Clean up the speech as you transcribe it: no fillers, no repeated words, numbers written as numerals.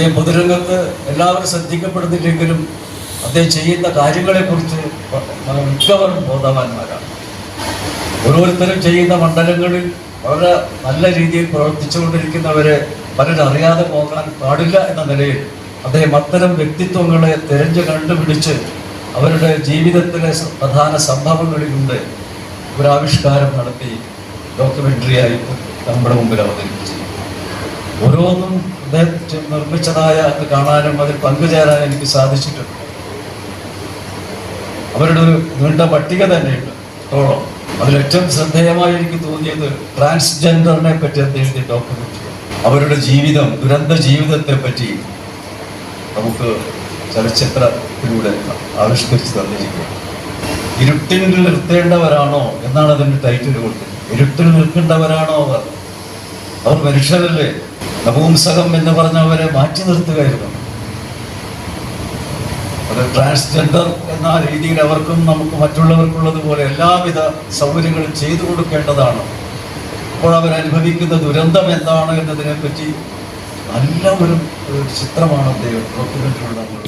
അദ്ദേഹം പൊതുരംഗത്ത് എല്ലാവരും ശ്രദ്ധിക്കപ്പെടുന്നില്ലെങ്കിലും അദ്ദേഹം ചെയ്യുന്ന കാര്യങ്ങളെക്കുറിച്ച് മിക്കവരും ബോധവാന്മാരാണ്. ഓരോരുത്തരും ചെയ്യുന്ന മണ്ഡലങ്ങളിൽ വളരെ നല്ല രീതിയിൽ പ്രവർത്തിച്ചുകൊണ്ടിരിക്കുന്നവരെ പലരും അറിയാതെ പോകാൻ പാടില്ല എന്ന നിലയിൽ അദ്ദേഹം അത്തരം വ്യക്തിത്വങ്ങളെ തിരഞ്ഞു കണ്ടുപിടിച്ച് അവരുടെ ജീവിതത്തിലെ പ്രധാന സംഭവങ്ങളിലൂടെ ഒരാവിഷ്കാരം നടത്തി ഡോക്യുമെൻ്ററിയായി നമ്മുടെ മുമ്പിൽ അവതരിപ്പിച്ചു. ഓരോന്നും അദ്ദേഹം നിർമ്മിച്ചതായ അത് കാണാനും അതിൽ പങ്കുചേരാനും എനിക്ക് സാധിച്ചിട്ടുണ്ട്. അവരുടെ ഒരു നീണ്ട പട്ടിക തന്നെയുണ്ട് ോളം. അതിലേറ്റവും ശ്രദ്ധേയമായി എനിക്ക് തോന്നിയത് ട്രാൻസ്ജെൻഡറിനെ പറ്റി അദ്ദേഹത്തിന്റെ ഡോക്യുമെന്ററി. അവരുടെ ജീവിതം, ദുരന്ത ജീവിതത്തെ പറ്റി നമുക്ക് ചലച്ചിത്രത്തിലൂടെ ആവിഷ്കരിച്ച് തന്നിരിക്കുക. ഇരുട്ടിൽ നിർത്തേണ്ടവരാണോ എന്നാണ് അതിന്റെ ടൈറ്റിൽ കൊടുത്തത്. ഇരുട്ടിൽ നിൽക്കേണ്ടവരാണോ അവർ മനുഷ്യരല്ലേ? നപുംസകം എന്ന് പറഞ്ഞവരെ മാറ്റി നിർത്തുകയായിരുന്നു. അത് ട്രാൻസ്ജെൻഡർ എന്ന രീതിയിൽ അവർക്കും നമുക്ക് മറ്റുള്ളവർക്കുള്ളതുപോലെ എല്ലാവിധ സൗകര്യങ്ങളും ചെയ്തു കൊടുക്കേണ്ടതാണ്. അപ്പോൾ അവരനുഭവിക്കുന്ന ദുരന്തം എന്താണ് എന്നതിനെപ്പറ്റി നല്ല ഒരു ചിത്രമാണ് അദ്ദേഹം ഡോക്യുമെന്ററിയിൽ നമ്മൾ